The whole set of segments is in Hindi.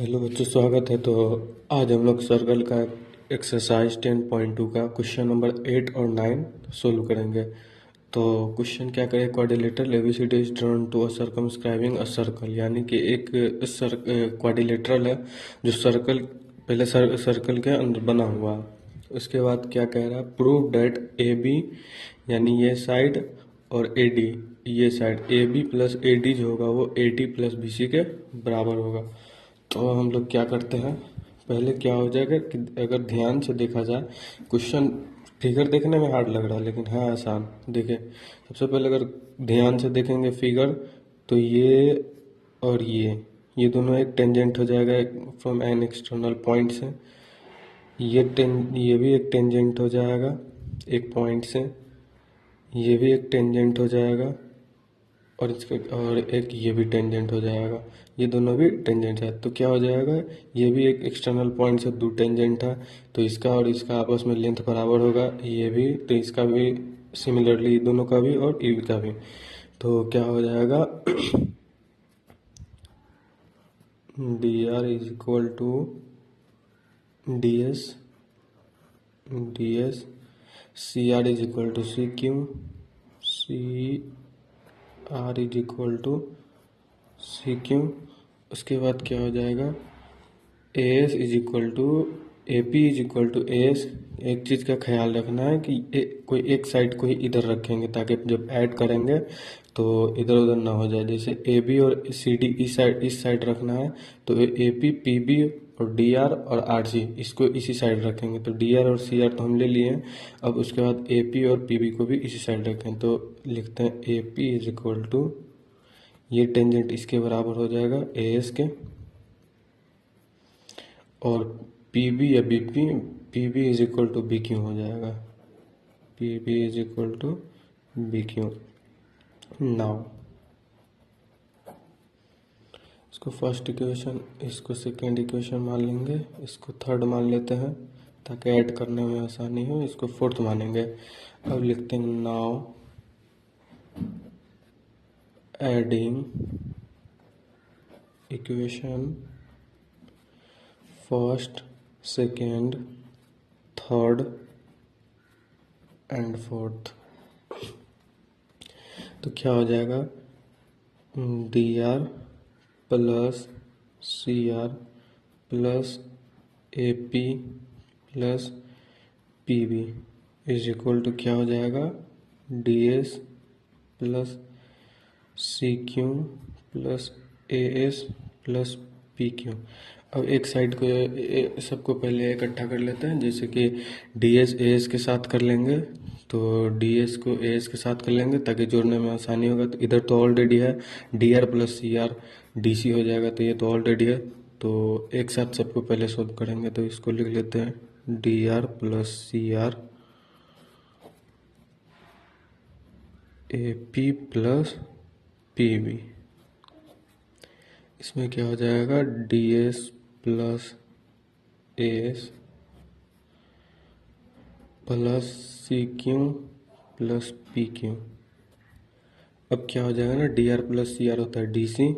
हेलो बच्चों, स्वागत है। तो आज हम लोग सर्कल का एक्सरसाइज 10.2 का क्वेश्चन नंबर 8 और 9 सोल्व करेंगे। तो क्वेश्चन क्या करें, quadrilateral ABCD is drawn to a circumscribing a circle, यानी कि एक क्वाड्रिलेटरल है जो सर्कल पहले सर्कल के अंदर बना हुआ है। उसके बाद क्या कह रहा है, प्रूव डेट ए बी यानी ये साइड और ए डी ये side, A B plus A D जो होगा वो A D plus B C के बराबर होगा। तो हम लोग क्या करते हैं, पहले क्या हो जाएगा कि अगर ध्यान से देखा जाए क्वेश्चन, फिगर देखने में हार्ड लग रहा है लेकिन है आसान। देखिए, सबसे पहले अगर ध्यान से देखेंगे फिगर, तो ये और ये दोनों एक टेंजेंट हो जाएगा फ्रॉम एन एक्सटर्नल पॉइंट से। ये भी एक टेंजेंट हो जाएगा एक पॉइंट से, ये भी एक टेंजेंट हो जाएगा और इसके और एक ये भी टेंजेंट हो जाएगा। ये दोनों भी टेंजेंट है, तो क्या हो जाएगा, ये भी एक एक्सटर्नल पॉइंट से दो टेंजेंट है, तो इसका और इसका आपस में लेंथ बराबर होगा। ये भी, तो इसका भी सिमिलरली दोनों का भी और ये का भी। तो क्या हो जाएगा, D R is equal to D S C R is equal to C R is equal to C Q. उसके बाद क्या हो जाएगा, A S is equal to A P is equal to A S. एक चीज़ का ख्याल रखना है कि कोई एक साइड को ही इधर रखेंगे ताकि जब ऐड करेंगे तो इधर उधर ना हो जाए। जैसे ए बी और सी डी इस साइड रखना है, तो ए पी पी बी और डी आर और आर सी इसको इसी साइड रखेंगे। तो डी आर और सी आर तो हम ले लिए हैं। अब उसके बाद ए पी और पी बी को भी इसी साइड रखें, तो लिखते हैं A P is equal to, ये टेंजेंट इसके बराबर हो जाएगा ए एस के, और पी बी या B P is equal to B Q हो जाएगा, P B is equal to B Q. Now इसको फर्स्ट इक्वेशन, इसको सेकेंड इक्वेशन मान लेंगे, इसको थर्ड मान लेते हैं ताकि ऐड करने में आसानी हो। इसको फोर्थ मानेंगे। अब लिखते हैं now adding equation first, second, third and fourth. तो क्या हो जाएगा, D R plus C R plus A P plus P B is equal to क्या हो जाएगा, D S plus C Q plus A S plus P Q. अब एक साइड को सबको पहले इकट्ठा कर लेते हैं, जैसे कि डी एस ए एस के साथ कर लेंगे, तो डी एस को ए एस के साथ कर लेंगे ताकि जोड़ने में आसानी होगा। तो इधर तो ऑलरेडी है, D R plus C R D C हो जाएगा, तो ये तो ऑलरेडी है। तो एक साथ सबको पहले सॉल्व करेंगे, तो इसको लिख लेते हैं D R plus C R A P plus P B. इसमें क्या हो जाएगा, D S plus A S plus C Q plus P Q. अब क्या हो जाएगा ना, D R plus C R होता है डी सी,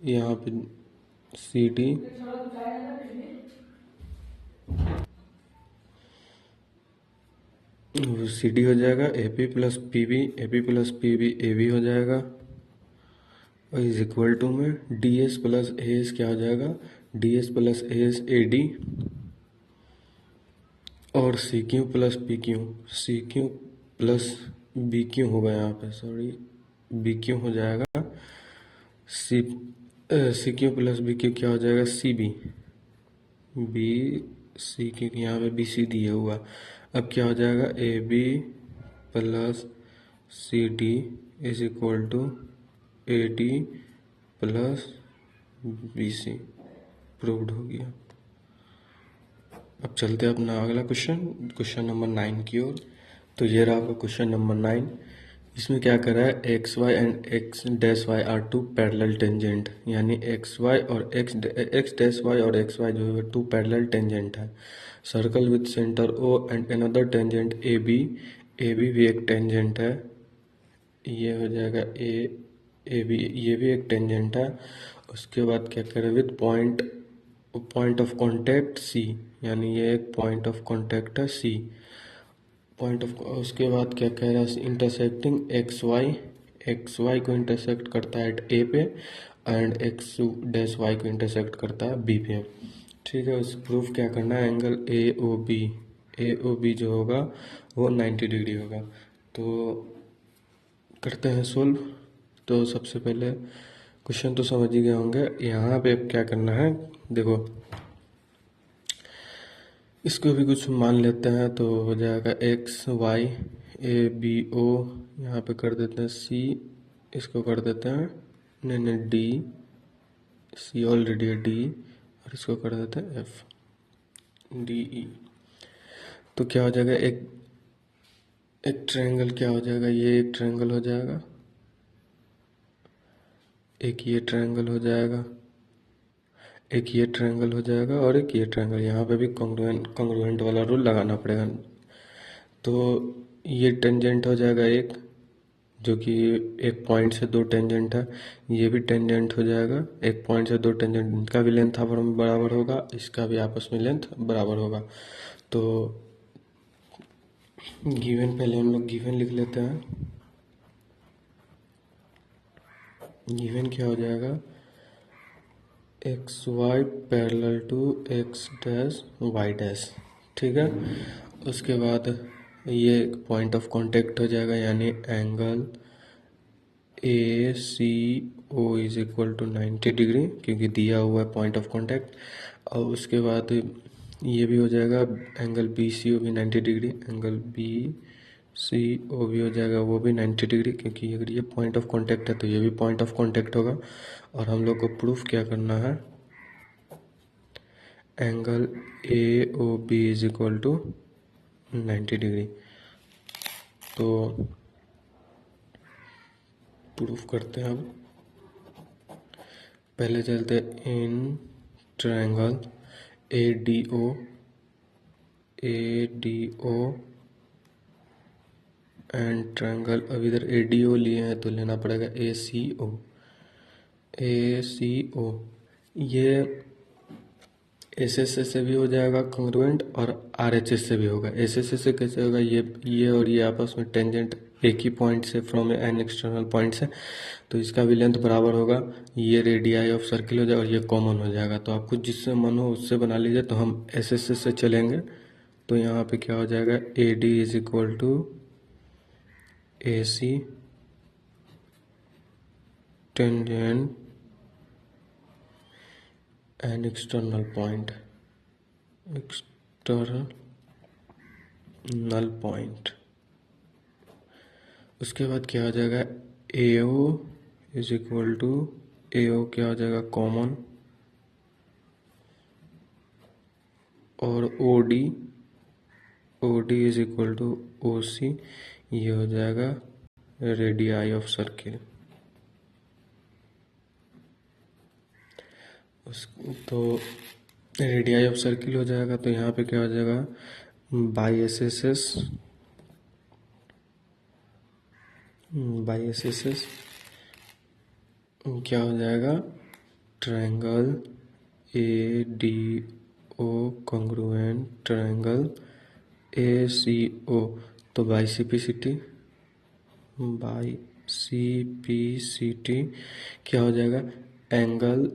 यहाँ पे सी डी सी डी हो जाएगा, A P plus P B, A P plus P B A B हो जाएगा, इज इक्वल टू में D S plus A S क्या हो जाएगा, D S plus A S A D, और C Q plus P Q, C Q plus B Q होगा यहाँ पे, सॉरी बी क्यू हो जाएगा, C Q plus B Q क्या हो जाएगा, C B B C Q, यहाँ पे बी सी दिया हुआ। अब क्या हो जाएगा, A B plus C D is equal to A D plus B C. Proved हो गया। अब चलते हैं अपना अगला क्वेश्चन नंबर 9 की ओर। तो ये रहा आपका क्वेश्चन नंबर 9। इसमें क्या करा है, X Y and X dash Y are two parallel tangent, यानी एक्स वाई और एक्स डैश वाई और एक्स वाई जो है टू पैरेलल टेंजेंट है। Circle with centre O and another tangent A B भी एक टेंजेंट है, ये हो जाएगा ए बी, ये भी एक टेंजेंट है। उसके बाद क्या करें, with point point of contact C, यानी ये एक पॉइंट ऑफ कांटेक्ट है सी। पॉइंट ऑफ, उसके बाद क्या कह रहा है, इंटरसेक्टिंग एक्स वाई को इंटरसेक्ट करता है एट ए पे, एंड एक्स डैश वाई को इंटरसेक्ट करता है बी पे। ठीक है, उस प्रूफ क्या करना है, एंगल ए ओ बी जो होगा वो 90 डिग्री होगा। तो करते हैं सोल्व। तो सबसे पहले क्वेश्चन तो समझ ही गए होंगे, यहाँ पे क्या करना है, देखो इसको भी कुछ मान लेते हैं तो हो जाएगा X Y A B O, यहाँ पे कर देते हैं सी, इसको कर देते हैं नहीं डी, सी ऑलरेडी है डी, और इसको कर देते हैं एफ डी ई। तो क्या हो जाएगा, एक एक ट्रायंगल क्या हो जाएगा, ये एक ट्रायंगल हो जाएगा, एक ये ट्रायंगल हो जाएगा, एक ये ट्रायंगल हो जाएगा, और एक ये ट्रायंगल। यहाँ पे भी कॉन्ग्रुएंट वाला रूल लगाना पड़ेगा। तो ये टेंजेंट हो जाएगा एक, जो कि एक पॉइंट से दो टेंजेंट है, ये भी टेंजेंट हो जाएगा एक पॉइंट से दो टेंजेंट, इनका भी लेंथ आपस में बराबर होगा, इसका भी आपस में लेंथ बराबर होगा। तो गिवन, पहले हम लोग गिवन लिख लेते हैं। गिवन क्या हो जाएगा, X Y parallel to X dash Y dash. ठीक है, उसके बाद ये पॉइंट ऑफ कांटेक्ट हो जाएगा, यानी angle A C O is equal to 90 degree, क्योंकि दिया हुआ है पॉइंट ऑफ कांटेक्ट। और उसके बाद ये भी हो जाएगा, एंगल बी सी ओ भी 90 डिग्री, एंगल बी सी ओ भी हो जाएगा वो भी 90 डिग्री, क्योंकि अगर ये पॉइंट ऑफ कांटेक्ट है तो ये भी पॉइंट ऑफ कांटेक्ट होगा। और हम लोग को प्रूफ क्या करना है, angle A O B is equal to 90 degree. तो प्रूफ करते हैं। अब पहले चलते in triangle A D O and triangle, अब इधर ए डी ओ लिए हैं तो लेना पड़ेगा ए सी ओ। ये एस एस से भी हो जाएगा कॉन्ग्रुएंट, और आर एच एस से भी होगा। एस एस से कैसे होगा, ये और ये आपस में टेंजेंट एक ही पॉइंट से फ्रॉम एन एक्सटर्नल पॉइंट से, तो इसका भी लेंथ बराबर होगा। ये रेडियाई ऑफ सर्किल हो जाएगा और ये कॉमन हो जाएगा। तो आपको जिससे मन हो उससे बना लीजिए। तो हम एस एस से चलेंगे, तो यहाँ पे क्या हो जाएगा, A D is equal to A C tangent an external point, external point. उसके बाद क्या हो जाएगा, A O is equal to, A O क्या हो जाएगा कॉमन, और O D is equal to O C, ये हो जाएगा रेडियाई ऑफ सर्किल। तो रेडियाई ऑफ सर्किल हो जाएगा, तो यहाँ पे क्या हो जाएगा, बाई एस एस क्या हो जाएगा, triangle A D O congruent triangle A C O. तो बाई सी पी टी क्या हो जाएगा, एंगल,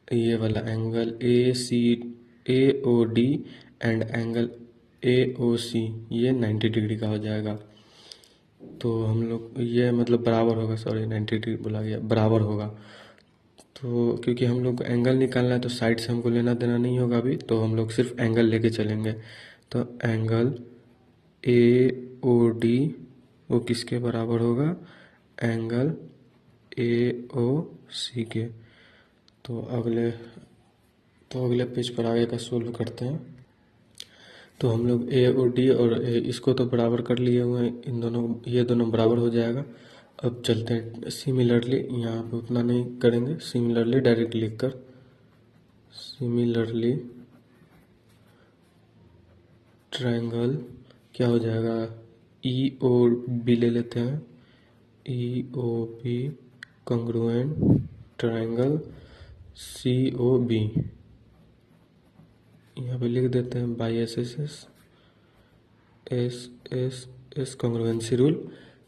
ये वाला angle A O D and angle A O C, ये 90 डिग्री का हो जाएगा। तो हम लोग ये मतलब बराबर होगा, सॉरी 90 डिग्री बोला गया, बराबर होगा। तो क्योंकि हम लोग को एंगल निकालना है तो साइड से हमको लेना देना नहीं होगा अभी, तो हम लोग सिर्फ एंगल लेके चलेंगे। तो एंगल ए ओ डी वो किसके बराबर होगा, एंगल ए ओ सी के। तो अगले पेज पर आगे का सोल्व करते हैं। तो हम लोग ए और डी और इसको तो बराबर कर लिए हुए हैं, इन दोनों, ये दोनों बराबर हो जाएगा। अब चलते हैं सिमिलरली, यहाँ पे उतना नहीं करेंगे, सिमिलरली डायरेक्ट लिख कर, सिमिलरली ट्रायंगल क्या हो जाएगा, ई ओ बी ले लेते हैं, E O B congruent triangle C O B. यहाँ पे लिख देते हैं बाई एस कॉन्ग्रुएंसी रूल।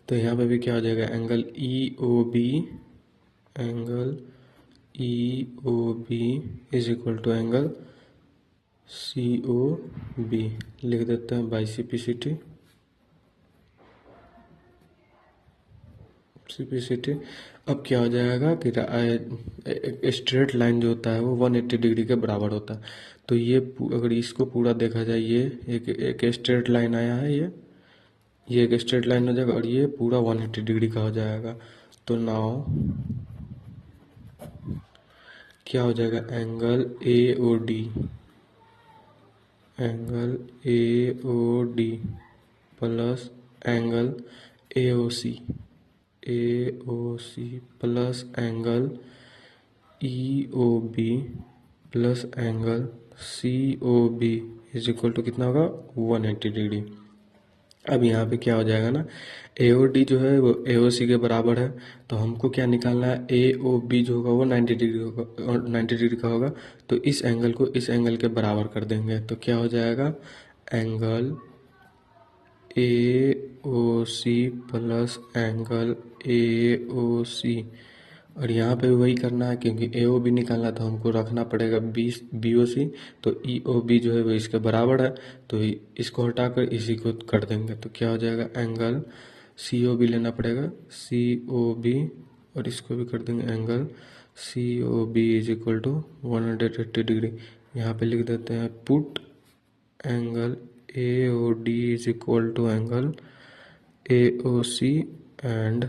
तो यहाँ पे भी क्या हो जाएगा, angle E O B is equal to angle C O B, लिख देते हैं बाई सीपीसीटी। अब क्या हो जाएगा कि स्ट्रेट लाइन जो होता है वो 180 डिग्री के बराबर होता है। तो ये अगर इसको पूरा देखा जाए, ये एक स्ट्रेट लाइन आया है, ये एक स्ट्रेट लाइन हो जाएगा और ये पूरा 180 डिग्री का हो जाएगा। तो नाउ क्या हो जाएगा, angle A O D plus angle A O C plus angle E O B plus angle C O B is equal to कितना होगा, 180 डिग्री। अब यहाँ पे क्या हो जाएगा ना, ए ओ डी जो है वो ए ओ सी के बराबर है। तो हमको क्या निकालना है, ए ओ बी जो होगा वो 90 डिग्री होगा और 90 डिग्री का होगा। तो इस एंगल को इस एंगल के बराबर कर देंगे। तो क्या हो जाएगा, angle A O C plus angle A O C. और यहाँ पे वही करना है, क्योंकि ए ओ बी निकालना तो हमको रखना पड़ेगा बी ओ सी। तो ई ओ बी जो है वो इसके बराबर है, तो इसको हटाकर इसी को कर देंगे। तो क्या हो जाएगा, एंगल सी ओ बी लेना पड़ेगा, सी ओ बी, और इसको भी कर देंगे angle C O B is equal to 180 degree. यहाँ पे लिख देते हैं put angle A O D is equal to angle A O C and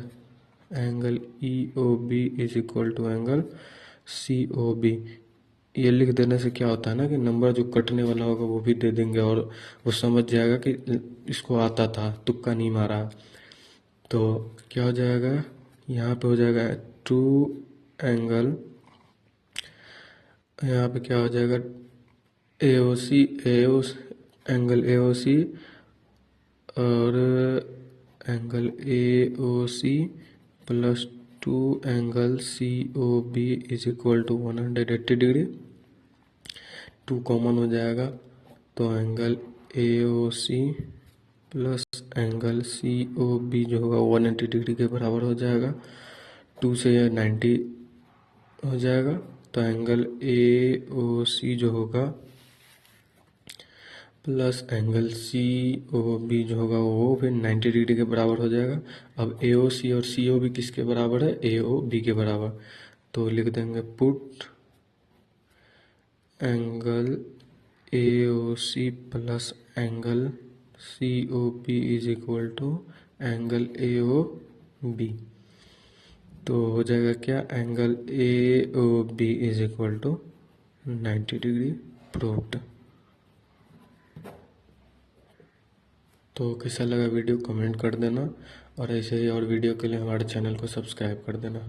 angle E O B is equal to angle C O B. ये लिख देने से क्या होता है ना कि नंबर जो कटने वाला होगा वो भी दे देंगे और वो समझ जाएगा कि इसको आता था, तुक्का नहीं मारा। तो क्या हो जाएगा, यहाँ पे हो जाएगा टू एंगल, यहाँ पे क्या हो जाएगा, A O C angle A O C और angle A O C plus two angle C O B is equal to 180 degree. Two common हो जाएगा, तो angle A O C plus angle C O B जो होगा 180 डिग्री के बराबर हो जाएगा। टू से 90 हो जाएगा, तो एंगल ए ओ सी जो होगा plus angle C O B जो होगा वो फिर 90 डिग्री के बराबर हो जाएगा। अब ए ओ सी और सी ओ बी किसके बराबर है, ए ओ बी के बराबर। तो लिख देंगे put angle A O C plus angle C O B is equal to angle A O B. तो हो जाएगा क्या, angle A O B is equal to 90 degree proved. तो कैसा लगा वीडियो कमेंट कर देना, और ऐसे ही और वीडियो के लिए हमारे चैनल को सब्सक्राइब कर देना।